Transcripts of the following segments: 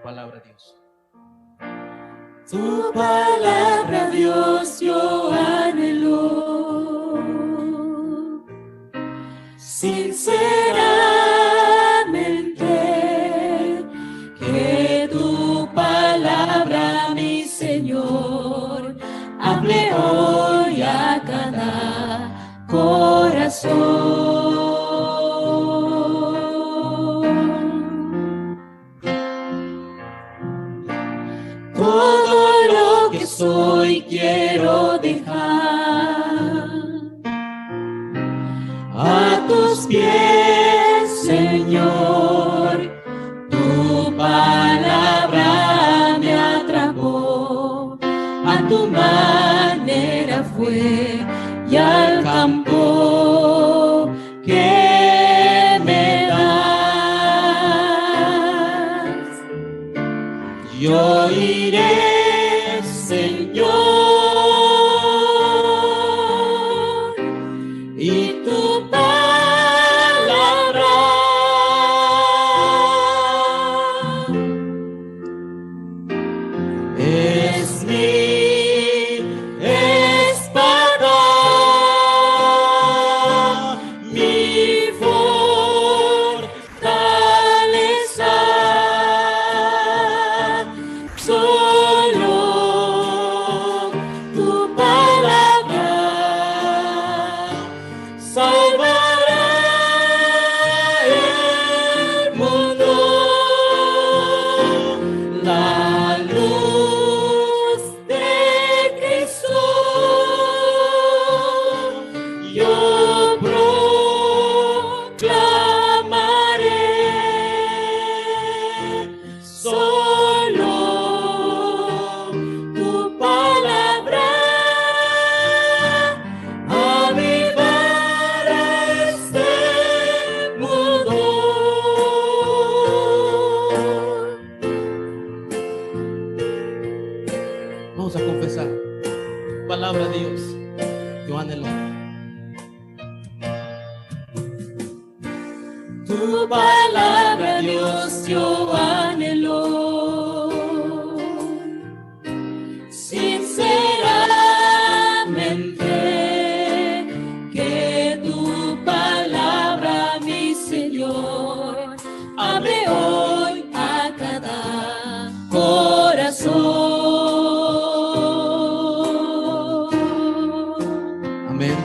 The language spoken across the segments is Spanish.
palabra, Dios. Tu palabra, Dios, yo anhelo sinceramente, que tu palabra, mi Señor, hable hoy a cada corazón. Todo lo que soy quiero dejar a tus pies, Señor. Tu palabra me atrapó, a tu manera fue, y al campo que me das, yo iré, Señor, y tu palabra es mi espada, mi fortaleza. Solo tu palabra salvará el mundo. La luz de Cristo yo proclamaré. Solo tu palabra avivará este mundo. Vamos a confesar. Palabra, Dios, yo anhelo. Tu palabra, Dios, yo anhelo sinceramente, que tu palabra, mi Señor, hable hoy a cada corazón. Amén.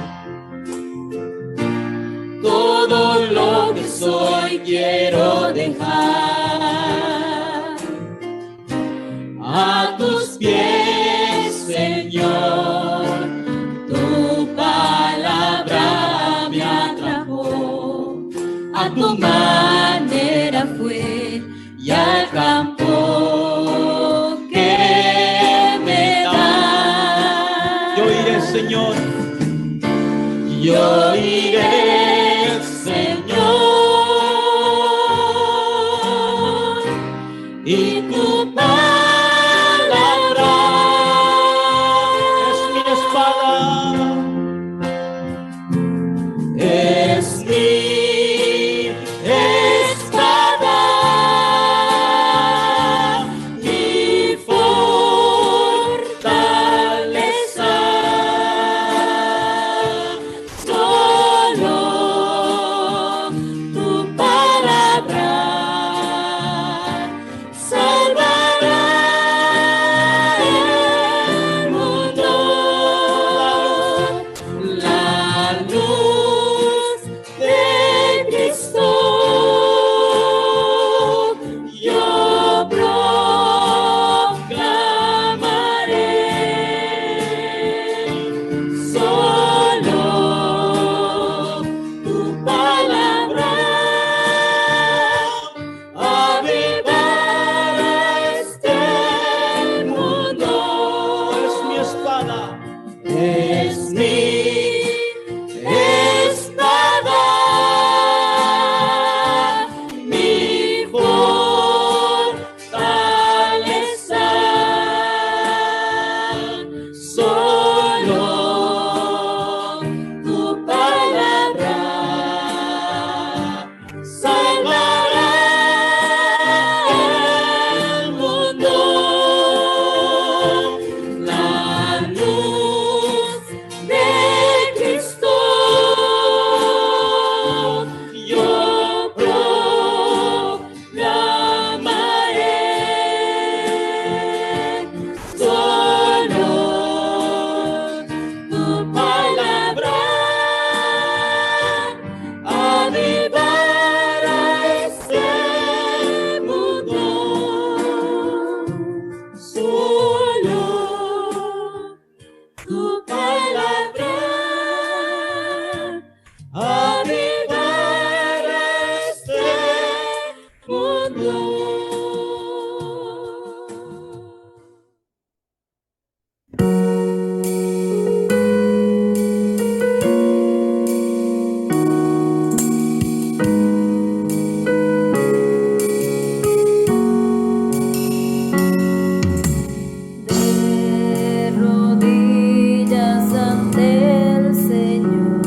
Todo lo que soy quiero dejar a tus pies, Señor. Tu palabra me atrapó, a tu manera fue, y al campo que me das, Yo iré, Señor. yo iré, Señor, y tu palabra Es mi espada. es mi espada, mi fortaleza. Solo Solo tu palabra avivará este mundo. De rodillas ante el Señor,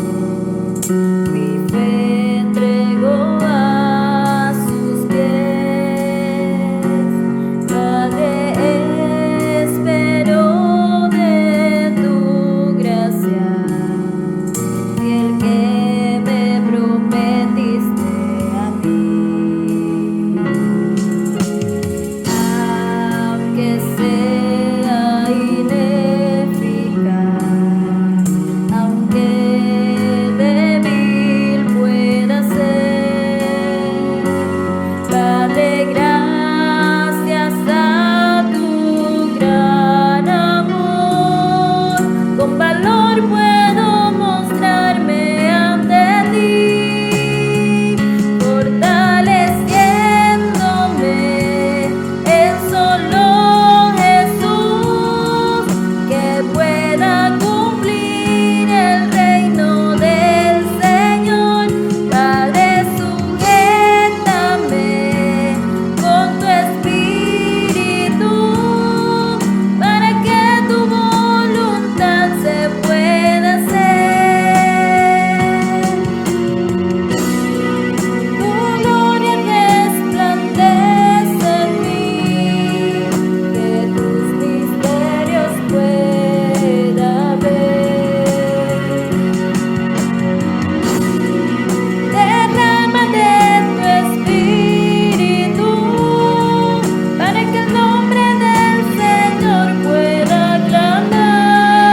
mi fe entregó a sus pies. Padre, espero de tu gracia y el que me prometiste a mí. Aunque sea ineficaz, aunque débil pueda ser, Padre, gracias a tu gran amor, con valor puedo mostrarme ante ti, fortaleciéndome en solo Jesús, que pueda cumplir el reino del Señor. Padre, sujétame con tu espíritu, para que tu voluntad se pueda hacer. Tu gloria resplandece en mí, que tus misterios pueda ver. Derrama de tu espíritu, para que el nombre del Señor pueda clamar,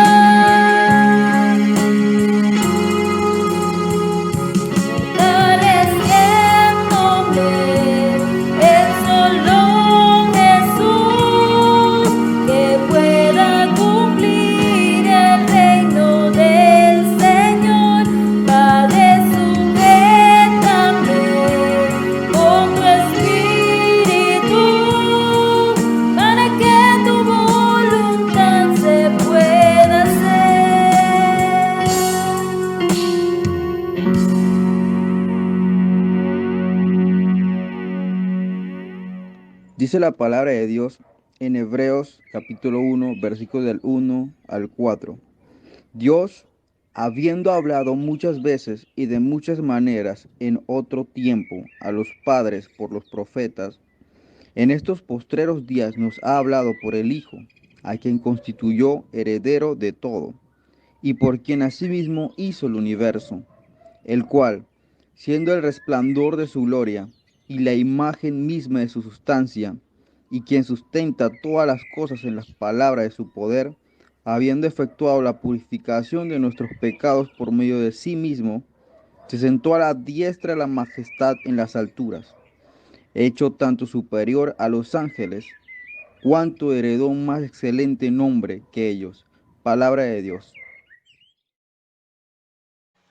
fortaleciéndome en solo Jesús, que pueda cumplir el reino del Señor. Padre, sujétame con tu espíritu, para que tu voluntad se pueda hacer. Dice la palabra de Dios en Hebreos capítulo 1, versículos del 1 al 4. Dios, habiendo hablado muchas veces y de muchas maneras en otro tiempo a los padres por los profetas, en estos postreros días nos ha hablado por el Hijo, a quien constituyó heredero de todo, y por quien asimismo hizo el universo, el cual, siendo el resplandor de su gloria y la imagen misma de su sustancia, y quien sustenta todas las cosas en las palabras de su poder, habiendo efectuado la purificación de nuestros pecados por medio de sí mismo, se sentó a la diestra de la majestad en las alturas, hecho tanto superior a los ángeles, cuanto heredó un más excelente nombre que ellos. Palabra de Dios.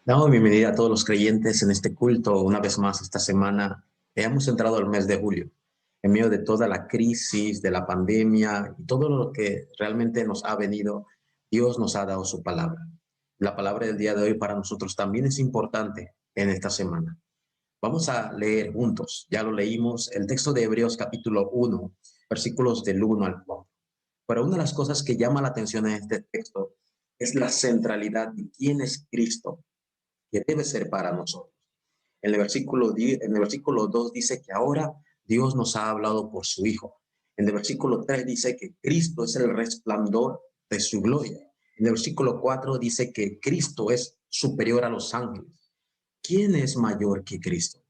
Damos bienvenida a todos los creyentes en este culto. Una vez más, esta semana hemos entrado al mes de julio, en medio de toda la crisis, de la pandemia y todo lo que realmente nos ha venido. Dios nos ha dado su palabra. La palabra del día de hoy para nosotros también es importante en esta semana. Vamos a leer juntos, ya lo leímos, el texto de Hebreos capítulo 1, versículos del 1 al 4. Pero una de las cosas que llama la atención en este texto es la centralidad de quién es Cristo, que debe ser para nosotros. En el versículo 2 dice que ahora Dios nos ha hablado por su Hijo. En el versículo 3 dice que Cristo es el resplandor de su gloria. En el versículo 4 dice que Cristo es superior a los ángeles. ¿Quién es mayor que Cristo?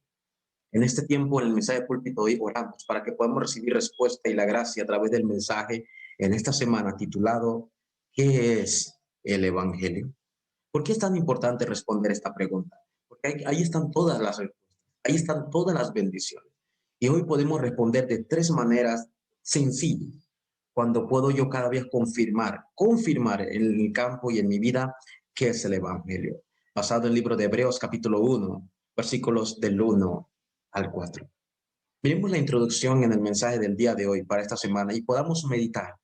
En este tiempo, en el mensaje de púlpito, hoy oramos para que podamos recibir respuesta y la gracia a través del mensaje en esta semana titulado ¿qué es el Evangelio? ¿Por qué es tan importante responder esta pregunta? Porque ahí están todas las respuestas, ahí están todas las bendiciones. Y hoy podemos responder de tres maneras sencillas. cuando puedo yo cada vez confirmar en el campo y en mi vida qué es el Evangelio. Basado en el libro de Hebreos capítulo 1, versículos del 1 al 4. Miremos la introducción en el mensaje del día de hoy para esta semana y podamos meditar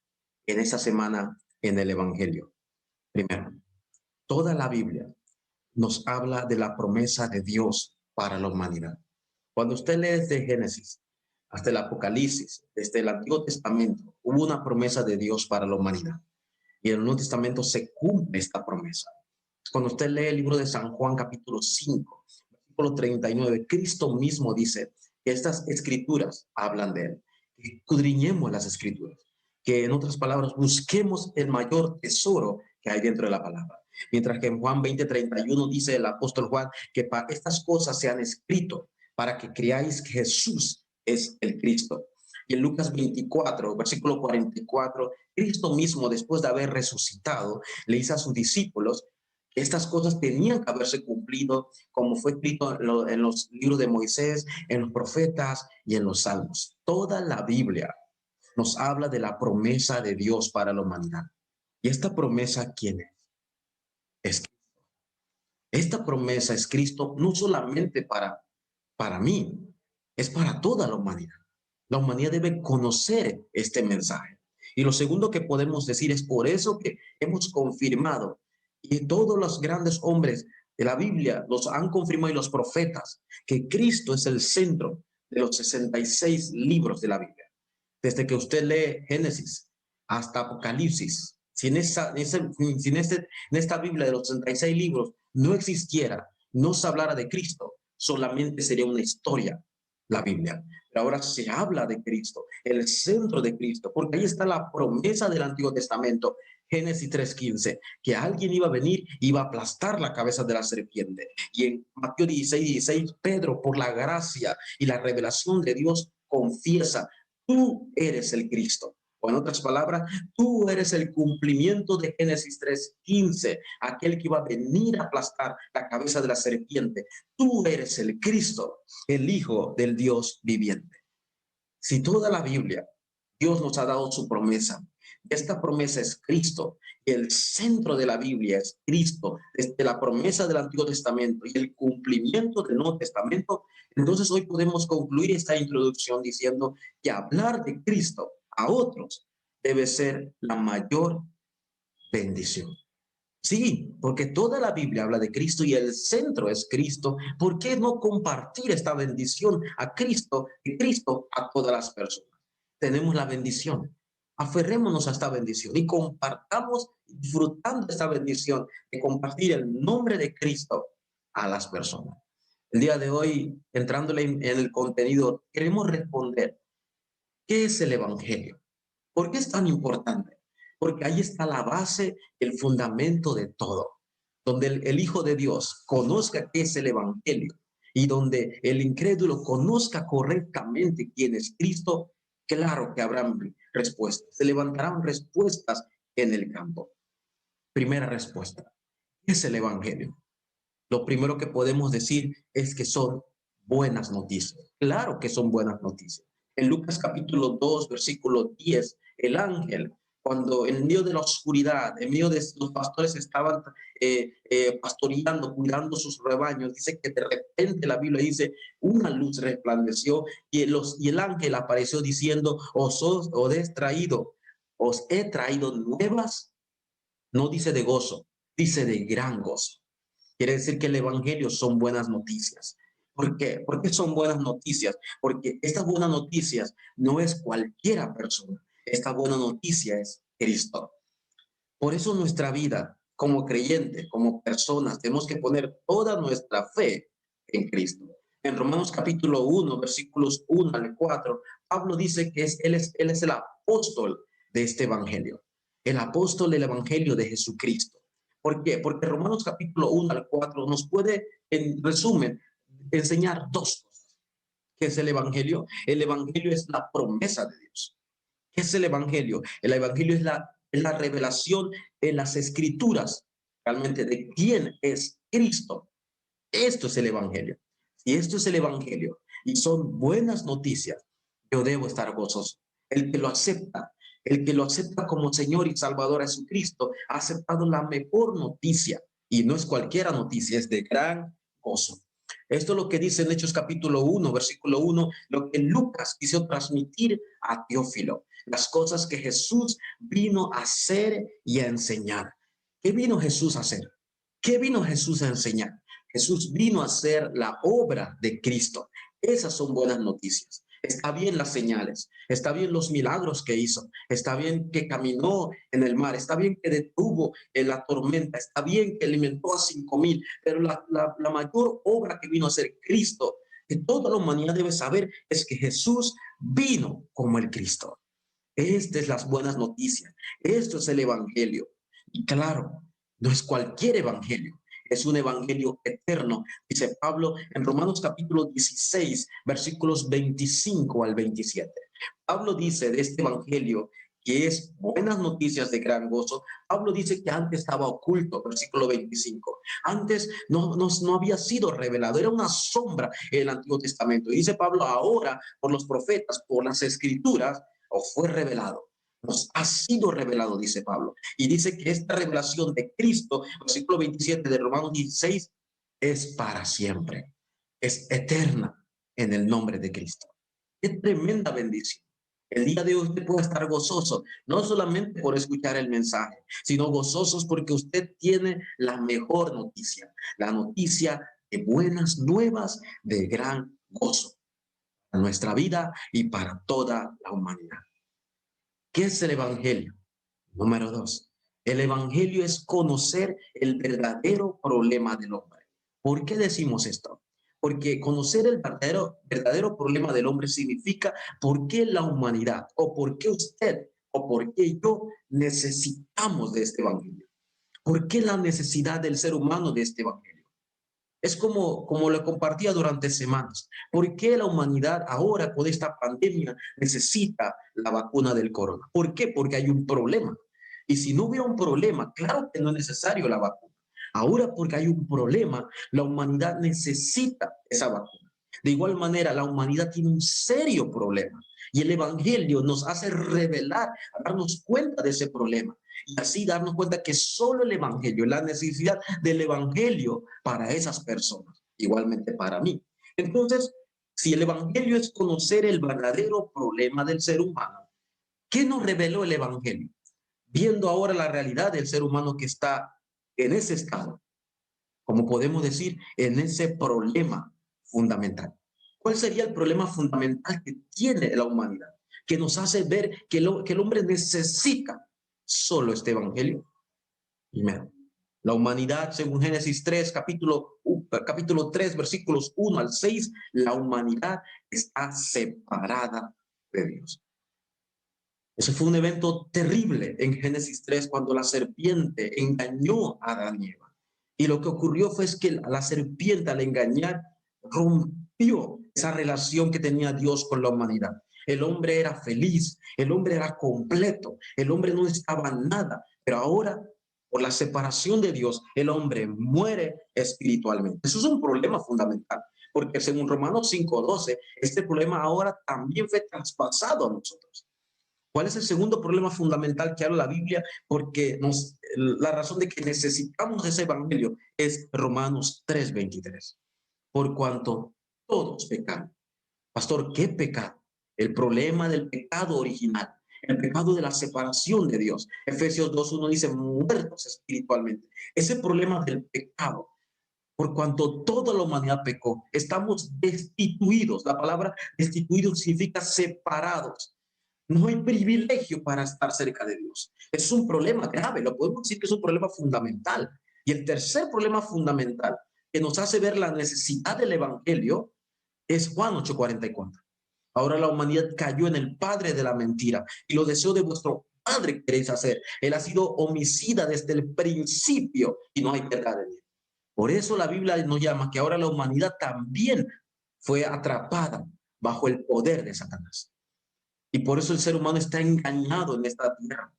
en esta semana en el Evangelio. Primero, toda la Biblia nos habla de la promesa de Dios para la humanidad. Cuando usted lee desde Génesis hasta el Apocalipsis, desde el Antiguo Testamento, hubo una promesa de Dios para la humanidad. Y en el Nuevo Testamento se cumple esta promesa. Cuando usted lee el libro de San Juan, capítulo 5, versículo 39, Cristo mismo dice que estas escrituras hablan de él. Que escudriñemos las escrituras. Que en otras palabras, busquemos el mayor tesoro que hay dentro de la palabra. Mientras que en Juan 20:31 dice el apóstol Juan que para estas cosas se han escrito para que creáis que Jesús es el Cristo. Y en Lucas 24, versículo 44, Cristo mismo, después de haber resucitado, le dice a sus discípulos que estas cosas tenían que haberse cumplido como fue escrito en los libros de Moisés, en los profetas y en los salmos. Toda la Biblia nos habla de la promesa de Dios para la humanidad. ¿Y esta promesa quién es? Es Cristo. Esta promesa es Cristo no solamente para mí, es para toda la humanidad. La humanidad debe conocer este mensaje. Y lo segundo que podemos decir es por eso que hemos confirmado, y todos los grandes hombres de la Biblia los han confirmado y los profetas, que Cristo es el centro de los 66 libros de la Biblia. Desde que usted lee Génesis hasta Apocalipsis, si en esta Biblia de los 66 libros no existiera, no se hablara de Cristo, solamente sería una historia la Biblia. Pero ahora se habla de Cristo, el centro de Cristo, porque ahí está la promesa del Antiguo Testamento, Génesis 3:15, que alguien iba a venir, iba a aplastar la cabeza de la serpiente. Y en Mateo 16:16, Pedro, por la gracia y la revelación de Dios, confiesa, tú eres el Cristo. O en otras palabras, tú eres el cumplimiento de Génesis 3:15, aquel que iba a venir a aplastar la cabeza de la serpiente. Tú eres el Cristo, el Hijo del Dios viviente. Si toda la Biblia, Dios nos ha dado su promesa, esta promesa es Cristo, y el centro de la Biblia es Cristo, desde la promesa del Antiguo Testamento y el cumplimiento del Nuevo Testamento, entonces hoy podemos concluir esta introducción diciendo que hablar de Cristo a otros debe ser la mayor bendición. Sí, porque toda la Biblia habla de Cristo y el centro es Cristo. ¿Por qué no compartir esta bendición a Cristo y Cristo a todas las personas? Tenemos la bendición. Aferrémonos a esta bendición y compartamos, disfrutando esta bendición de compartir el nombre de Cristo a las personas. El día de hoy, entrándole en el contenido, queremos responder, ¿qué es el Evangelio? ¿Por qué es tan importante? Porque ahí está la base, el fundamento de todo. Donde el Hijo de Dios conozca qué es el Evangelio y donde el incrédulo conozca correctamente quién es Cristo, claro que habrán respuestas. Se levantarán respuestas en el campo. Primera respuesta. ¿Qué es el Evangelio? Lo primero que podemos decir es que son buenas noticias. Claro que son buenas noticias. En Lucas capítulo 2, versículo 10, el ángel, cuando en medio de la oscuridad, en medio de los pastores estaban pastoreando, cuidando sus rebaños, dice que de repente la Biblia dice, una luz resplandeció y el ángel apareció diciendo, os he traído nuevas, no dice de gozo, dice de gran gozo. Quiere decir que el Evangelio son buenas noticias. ¿Por qué? ¿Por qué son buenas noticias? Porque estas buenas noticias no es cualquiera persona. Esta buena noticia es Cristo. Por eso nuestra vida, como creyentes, como personas, tenemos que poner toda nuestra fe en Cristo. En Romanos capítulo 1, versículos 1 al 4, Pablo dice que él es el apóstol de este Evangelio. El apóstol del Evangelio de Jesucristo. ¿Por qué? Porque Romanos capítulo 1 al 4 nos puede, en resumen, enseñar dos cosas. ¿Qué es el Evangelio? El Evangelio es la promesa de Dios. ¿Qué es el Evangelio? El Evangelio es la revelación en las Escrituras, realmente de quién es Cristo. Esto es el Evangelio. Si esto es el Evangelio y son buenas noticias, yo debo estar gozoso. El que lo acepta, El que lo acepta como Señor y Salvador a Jesucristo ha aceptado la mejor noticia. Y no es cualquiera noticia, es de gran gozo. Esto es lo que dice en Hechos capítulo 1, versículo 1, lo que Lucas quiso transmitir a Teófilo. Las cosas que Jesús vino a hacer y a enseñar. ¿Qué vino Jesús a hacer? ¿Qué vino Jesús a enseñar? Jesús vino a hacer la obra de Cristo. Esas son buenas noticias. Está bien las señales, está bien los milagros que hizo, está bien que caminó en el mar, está bien que detuvo en la tormenta, está bien que alimentó a 5,000, pero la mayor obra que vino a hacer Cristo, que toda la humanidad debe saber, es que Jesús vino como el Cristo. Estas es las buenas noticias. Esto es el evangelio. Y claro, no es cualquier evangelio. Es un evangelio eterno, dice Pablo en Romanos capítulo 16, versículos 25 al 27. Pablo dice de este evangelio que es buenas noticias de gran gozo. Pablo dice que antes estaba oculto, versículo 25. Antes no había sido revelado, era una sombra en el Antiguo Testamento. Y dice Pablo, ahora por los profetas, por las escrituras, os fue revelado. Nos ha sido revelado, dice Pablo. Y dice que esta revelación de Cristo, versículo 27 de Romanos 16, es para siempre. Es eterna en el nombre de Cristo. Qué tremenda bendición. El día de hoy usted puede estar gozoso, no solamente por escuchar el mensaje, sino gozosos porque usted tiene la mejor noticia, la noticia de buenas nuevas de gran gozo para nuestra vida y para toda la humanidad. ¿Qué es el evangelio? Número 2. El evangelio es conocer el verdadero problema del hombre. ¿Por qué decimos esto? Porque conocer el verdadero problema del hombre significa por qué la humanidad, o por qué usted, o por qué yo necesitamos de este evangelio. ¿Por qué la necesidad del ser humano de este evangelio? Es como lo compartía durante semanas. ¿Por qué la humanidad ahora con esta pandemia necesita la vacuna del corona? ¿Por qué? Porque hay un problema. Y si no hubiera un problema, claro que no es necesario la vacuna. Ahora porque hay un problema, la humanidad necesita esa vacuna. De igual manera, la humanidad tiene un serio problema. Y el evangelio nos hace revelar, darnos cuenta de ese problema. Y así darnos cuenta que solo el evangelio, la necesidad del evangelio para esas personas, igualmente para mí. Entonces, si el evangelio es conocer el verdadero problema del ser humano, ¿qué nos reveló el evangelio? Viendo ahora la realidad del ser humano que está en ese estado, como podemos decir, en ese problema fundamental. ¿Cuál sería el problema fundamental que tiene la humanidad? Que nos hace ver que el hombre necesita solo este evangelio. Primero, la humanidad, según Génesis 3, capítulo 3, versículos 1 al 6, la humanidad está separada de Dios. Eso fue un evento terrible en Génesis 3 cuando la serpiente engañó a Adán y Eva. Y lo que ocurrió fue que la serpiente al engañar rompió esa relación que tenía Dios con la humanidad. El hombre era feliz, el hombre era completo, el hombre no necesitaba nada, pero ahora por la separación de Dios, el hombre muere espiritualmente. Eso es un problema fundamental, porque según Romanos 5:12, este problema ahora también fue traspasado a nosotros. ¿Cuál es el segundo problema fundamental que habla la Biblia? Porque la razón de que necesitamos ese evangelio es Romanos 3:23. Por cuanto todos pecaron. Pastor, ¿qué pecado? El problema del pecado original, el pecado de la separación de Dios. Efesios 2:1 dice, muertos espiritualmente. Ese problema del pecado, por cuanto toda la humanidad pecó, estamos destituidos. La palabra destituidos significa separados. No hay privilegio para estar cerca de Dios. Es un problema grave, lo podemos decir que es un problema fundamental. Y el tercer problema fundamental que nos hace ver la necesidad del evangelio es Juan 8:44. Ahora la humanidad cayó en el padre de la mentira y los deseos de vuestro padre queréis hacer. Él ha sido homicida desde el principio y no hay verdad en él. Por eso la Biblia nos llama que ahora la humanidad también fue atrapada bajo el poder de Satanás. Y por eso el ser humano está engañado en esta tierra.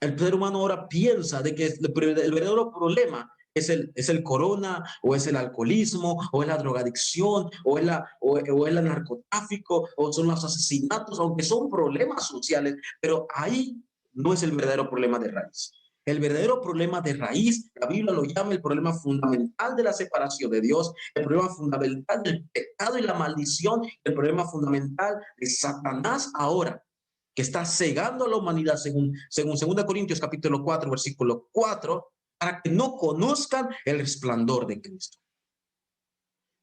El ser humano ahora piensa de que el verdadero problema es el corona, o es el alcoholismo, o es la drogadicción, o es el narcotráfico, o son los asesinatos, aunque son problemas sociales, pero ahí no es el verdadero problema de raíz. El verdadero problema de raíz, la Biblia lo llama el problema fundamental de la separación de Dios, el problema fundamental del pecado y la maldición, el problema fundamental de Satanás ahora, que está cegando a la humanidad, según 2 Corintios capítulo 4, versículo 4, para que no conozcan el resplandor de Cristo.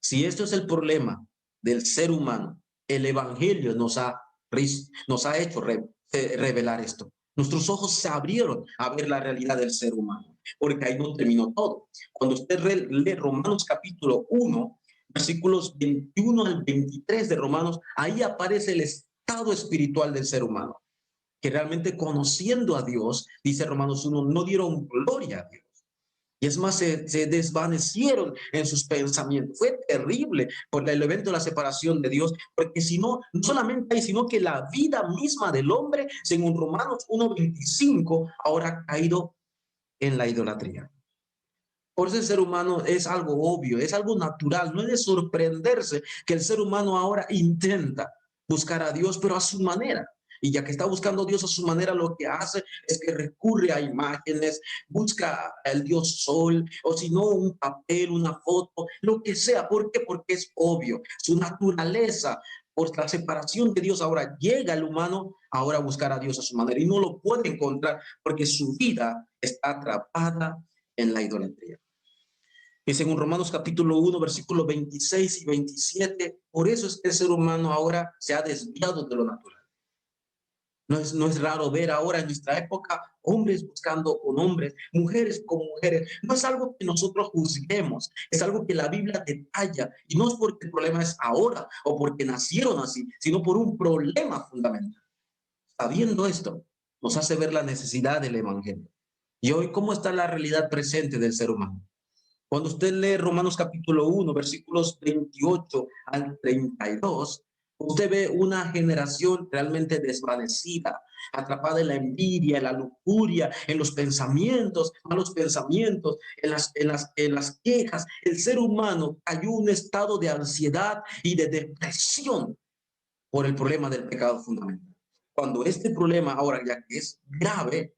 Si esto es el problema del ser humano, el Evangelio nos ha hecho revelar esto. Nuestros ojos se abrieron a ver la realidad del ser humano, porque ahí no terminó todo. Cuando usted lee Romanos capítulo 1, versículos 21 al 23 de Romanos, ahí aparece el estado espiritual del ser humano, que realmente conociendo a Dios, dice Romanos 1, no dieron gloria a Dios. Y es más, se desvanecieron en sus pensamientos. Fue terrible por el evento de la separación de Dios, porque si no, no solamente hay, sino que la vida misma del hombre, según Romanos 1:25, ahora ha caído en la idolatría. Por eso el ser humano es algo obvio, es algo natural. No es de sorprenderse que el ser humano ahora intenta buscar a Dios, pero a su manera. Y ya que está buscando a Dios a su manera, lo que hace es que recurre a imágenes, busca al Dios Sol, o si no, un papel, una foto, lo que sea. ¿Por qué? Porque es obvio. Su naturaleza, por la separación de Dios, ahora llega el humano ahora a buscar a Dios a su manera. Y no lo puede encontrar porque su vida está atrapada en la idolatría. Y según Romanos capítulo 1, versículos 26 y 27, por eso es que el ser humano ahora se ha desviado de lo natural. No es raro ver ahora en nuestra época hombres buscando con hombres, mujeres con mujeres. No es algo que nosotros juzguemos, es algo que la Biblia detalla. Y no es porque el problema es ahora o porque nacieron así, sino por un problema fundamental. Sabiendo esto, nos hace ver la necesidad del Evangelio. Y hoy, ¿cómo está la realidad presente del ser humano? Cuando usted lee Romanos capítulo 1, versículos 28 al 32, usted ve una generación realmente desvanecida, atrapada en la envidia, en la lujuria, en los pensamientos, malos pensamientos, en las quejas. El ser humano cayó en un estado de ansiedad y de depresión por el problema del pecado fundamental. Cuando este problema ahora ya que es grave,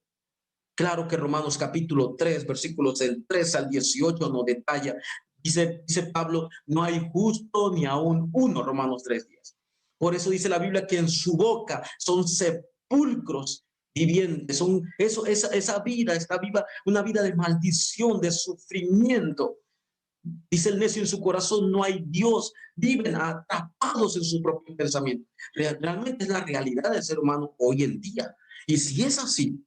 claro que Romanos capítulo 3, versículos del 3 al 18 nos detalla. Dice Pablo, no hay justo ni aún uno, Romanos 3:10. Por eso dice la Biblia que en su boca son sepulcros vivientes. Esa vida está viva, una vida de maldición, de sufrimiento. Dice el necio en su corazón, no hay Dios. Viven atrapados en su propio pensamiento. Realmente es la realidad del ser humano hoy en día. Y si es así,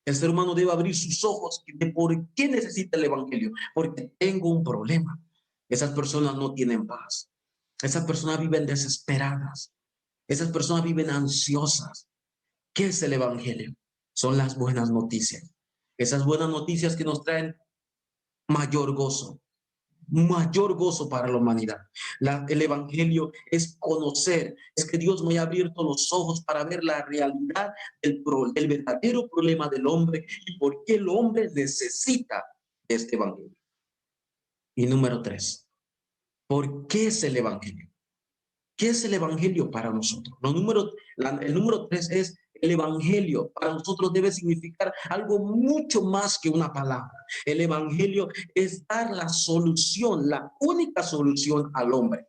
el ser humano debe abrir sus ojos de por qué necesita el Evangelio. Porque tengo un problema. Esas personas no tienen paz. Esas personas viven desesperadas. Esas personas viven ansiosas. ¿Qué es el Evangelio? Son las buenas noticias. Esas buenas noticias que nos traen mayor gozo para la humanidad. El Evangelio es conocer, es que Dios me ha abierto los ojos para ver la realidad del verdadero problema del hombre y por qué el hombre necesita este Evangelio. Y número 3, ¿por qué es el Evangelio? ¿Qué es el Evangelio para nosotros? El número 3 es el Evangelio. Para nosotros debe significar algo mucho más que una palabra. El Evangelio es dar la solución, la única solución al hombre.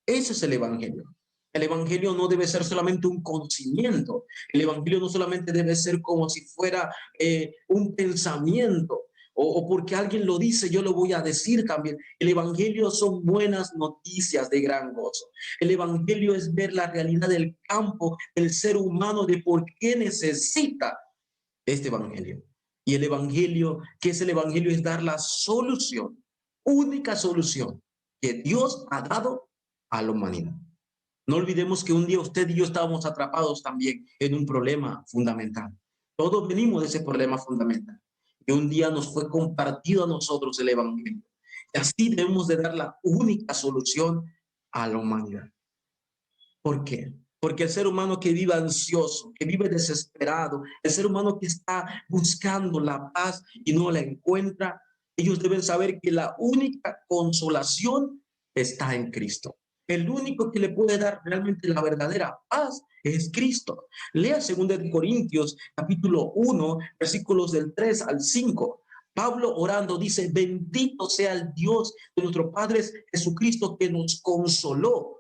Ese es el Evangelio. El Evangelio no debe ser solamente un conocimiento. El Evangelio no solamente debe ser como si fuera un pensamiento. O porque alguien lo dice, yo lo voy a decir también. El Evangelio son buenas noticias de gran gozo. El Evangelio es ver la realidad del campo, del ser humano, de por qué necesita este Evangelio. Y el Evangelio, ¿qué es el Evangelio? Es dar la solución, única solución que Dios ha dado a la humanidad. No olvidemos que un día usted y yo estábamos atrapados también en un problema fundamental. Todos venimos de ese problema fundamental. Y un día nos fue compartido a nosotros el Evangelio. Y así debemos de dar la única solución a la humanidad. ¿Por qué? Porque el ser humano que vive ansioso, que vive desesperado, el ser humano que está buscando la paz y no la encuentra, Ellos deben saber que la única consolación está en Cristo. El único que le puede dar realmente la verdadera paz es Cristo. Lea 2 de Corintios, capítulo 1, versículos del 3 al 5. Pablo orando dice: bendito sea el Dios de nuestro Padre Jesucristo, que nos consoló.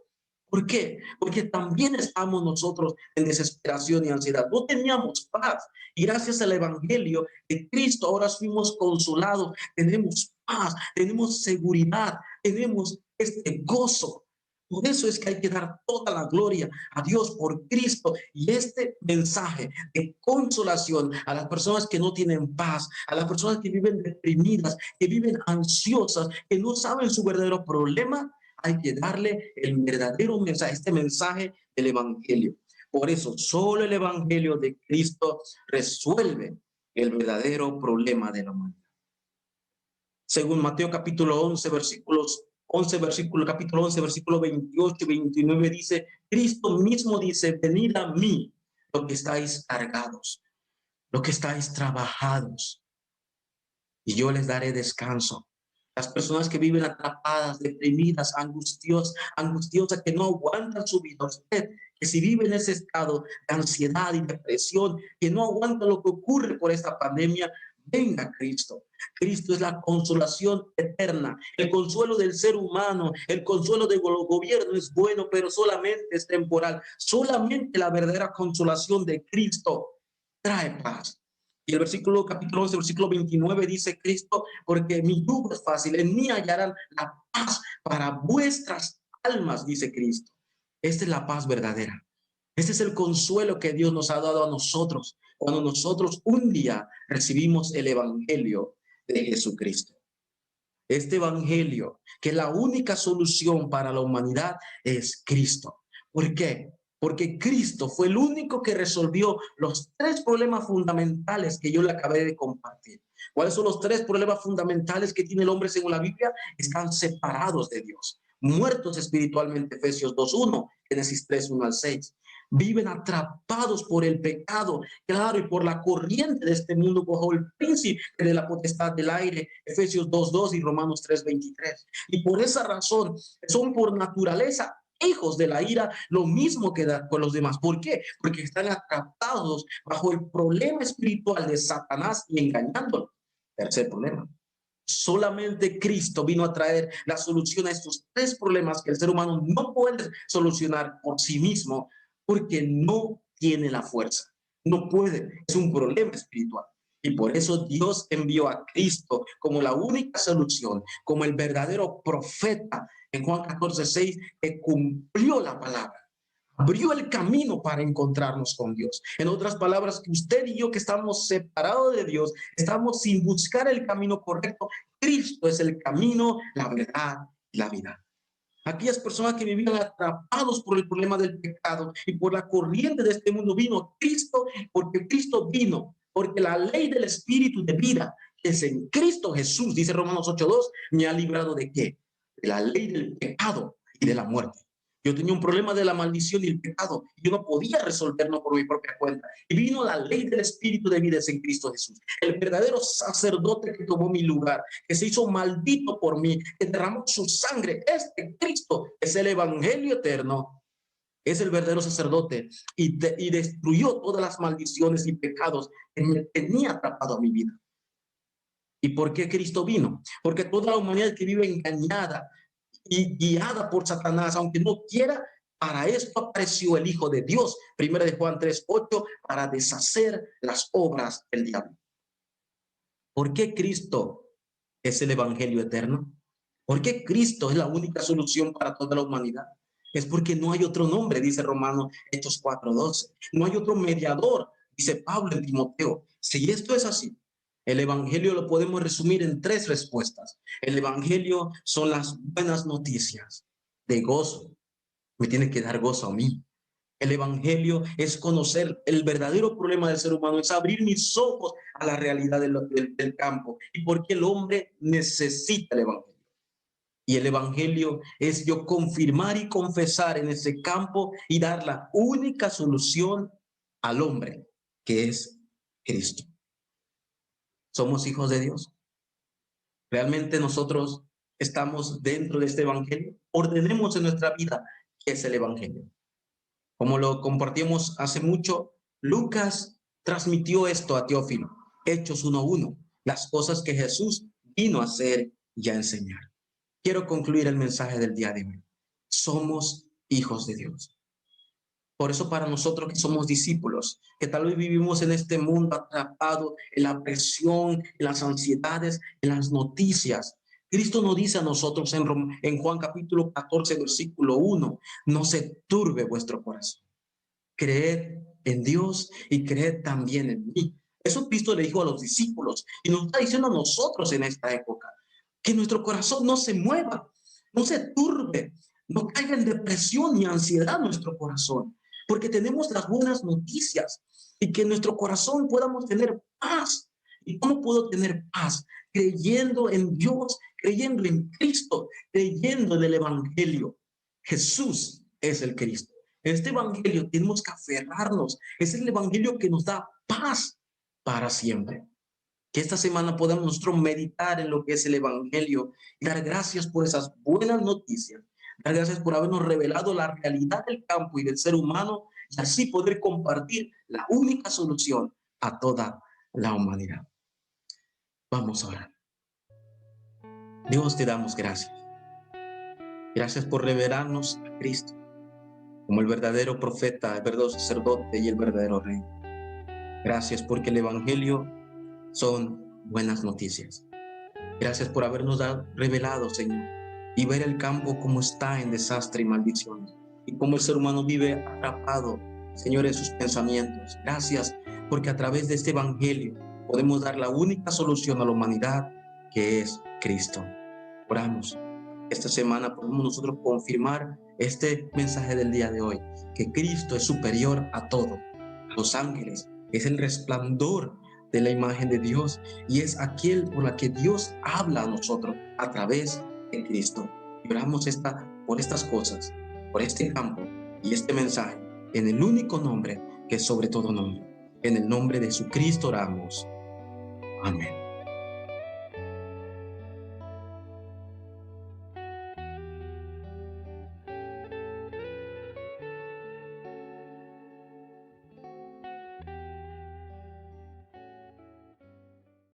¿Por qué? Porque también estamos nosotros en desesperación y ansiedad. No teníamos paz. Y gracias al Evangelio de Cristo ahora fuimos consolados. Tenemos paz, tenemos seguridad, tenemos este gozo. Por eso es que hay que dar toda la gloria a Dios por Cristo. Y este mensaje de consolación a las personas que no tienen paz, a las personas que viven deprimidas, que viven ansiosas, que no saben su verdadero problema, hay que darle el verdadero mensaje, este mensaje del Evangelio. Por eso, solo el Evangelio de Cristo resuelve el verdadero problema de la humanidad. Según Mateo capítulo 11, capítulo 11, versículo 28 y 29 dice, Cristo mismo dice: venid a mí, los que estáis cargados, los que estáis trabajados, y yo les daré descanso. Las personas que viven atrapadas, deprimidas, angustiosas, que no aguantan su vida. Usted, que si vive en ese estado de ansiedad y depresión, que no aguanta lo que ocurre por esta pandemia, venga a Cristo. Cristo es la consolación eterna, el consuelo del ser humano, el consuelo del gobierno es bueno, pero solamente es temporal. Solamente la verdadera consolación de Cristo trae paz. Y el versículo, capítulo 11, versículo 29 dice Cristo: porque mi yugo es fácil, en mí hallarán la paz para vuestras almas, dice Cristo. Esta es la paz verdadera. Este es el consuelo que Dios nos ha dado a nosotros cuando nosotros un día recibimos el Evangelio de Jesucristo. Este Evangelio, que la única solución para la humanidad es Cristo. ¿Por qué? Porque Cristo fue el único que resolvió los 3 problemas fundamentales que yo le acabé de compartir. ¿Cuáles son los 3 problemas fundamentales que tiene el hombre según la Biblia? Están separados de Dios, muertos espiritualmente, Efesios 2:1, Génesis 3:1 al 6. Viven atrapados por el pecado, claro, y por la corriente de este mundo, bajo el príncipe de la potestad del aire, Efesios 2:2 y Romanos 3:23. Y por esa razón son por naturaleza hijos de la ira, lo mismo que con los demás. ¿Por qué? Porque están atrapados bajo el problema espiritual de Satanás y engañándolo. Tercer problema: solamente Cristo vino a traer la solución a estos 3 problemas que el ser humano no puede solucionar por sí mismo, porque no tiene la fuerza, no puede, es un problema espiritual. Y por eso Dios envió a Cristo como la única solución, como el verdadero profeta en Juan 14:6, que cumplió la palabra, abrió el camino para encontrarnos con Dios. En otras palabras, que usted y yo, que estamos separados de Dios, estamos sin buscar el camino correcto. Cristo es el camino, la verdad y la vida. Aquellas personas que vivían atrapados por el problema del pecado y por la corriente de este mundo, vino Cristo, porque Cristo vino, porque la ley del Espíritu de vida es en Cristo Jesús, dice Romanos 8:2, me ha librado ¿de qué? De la ley del pecado y de la muerte. Yo tenía un problema de la maldición y el pecado, y yo no podía resolverlo por mi propia cuenta. Y vino la ley del Espíritu de vida en Cristo Jesús, el verdadero sacerdote que tomó mi lugar, que se hizo maldito por mí, que derramó su sangre. Este Cristo es el Evangelio eterno, es el verdadero sacerdote, y destruyó todas las maldiciones y pecados que me tenía atrapado a mi vida. ¿Y por qué Cristo vino? Porque toda la humanidad que vive engañada y guiada por Satanás, aunque no quiera, para esto apareció el Hijo de Dios, 1 de Juan 3:8, para deshacer las obras del diablo. ¿Por qué Cristo es el Evangelio eterno? ¿Por qué Cristo es la única solución para toda la humanidad? Es porque no hay otro nombre, dice Romanos Hechos 4:12. No hay otro mediador, dice Pablo en Timoteo. Si esto es así, el Evangelio lo podemos resumir en 3 respuestas. El Evangelio son las buenas noticias de gozo. Me tiene que dar gozo a mí. El Evangelio es conocer el verdadero problema del ser humano, es abrir mis ojos a la realidad del campo y por qué el hombre necesita el Evangelio. Y el Evangelio es yo confirmar y confesar en ese campo y dar la única solución al hombre, que es Cristo. ¿Somos hijos de Dios? ¿Realmente nosotros estamos dentro de este evangelio? Ordenemos en nuestra vida qué es el evangelio. Como lo compartimos hace mucho, Lucas transmitió esto a Teófilo, Hechos 1:1, las cosas que Jesús vino a hacer y a enseñar. Quiero concluir el mensaje del día de hoy. Somos hijos de Dios. Por eso para nosotros que somos discípulos, que tal vez vivimos en este mundo atrapado en la presión, en las ansiedades, en las noticias, Cristo nos dice a nosotros en Juan capítulo 14, versículo 1, no se turbe vuestro corazón. Creed en Dios y creed también en mí. Eso Cristo le dijo a los discípulos y nos está diciendo a nosotros en esta época, que nuestro corazón no se mueva, no se turbe, no caiga en depresión ni ansiedad nuestro corazón, porque tenemos las buenas noticias y que en nuestro corazón podamos tener paz. ¿Y cómo puedo tener paz? Creyendo en Dios, creyendo en Cristo, creyendo en el Evangelio. Jesús es el Cristo. En este evangelio tenemos que aferrarnos. Es el evangelio que nos da paz para siempre. Que esta semana podamos nosotros meditar en lo que es el evangelio y dar gracias por esas buenas noticias. Dar gracias por habernos revelado la realidad del campo y del ser humano y así poder compartir la única solución a toda la humanidad. Vamos a orar. Dios, te damos gracias. Gracias por revelarnos a Cristo como el verdadero profeta, el verdadero sacerdote y el verdadero rey. Gracias porque el evangelio son buenas noticias. Gracias por habernos revelado, Señor, y ver el campo como está en desastre y maldiciones, y cómo el ser humano vive atrapado, Señor, en sus pensamientos. Gracias porque a través de este evangelio podemos dar la única solución a la humanidad, que es Cristo. Oramos. Esta semana podemos nosotros confirmar este mensaje del día de hoy, que Cristo es superior a todo, a los ángeles, es el resplandor de la imagen de Dios y es aquel por la que Dios habla a nosotros a través de Cristo. Y oramos por estas cosas, por este campo y este mensaje, en el único nombre que es sobre todo nombre. En el nombre de Jesucristo oramos. Amén.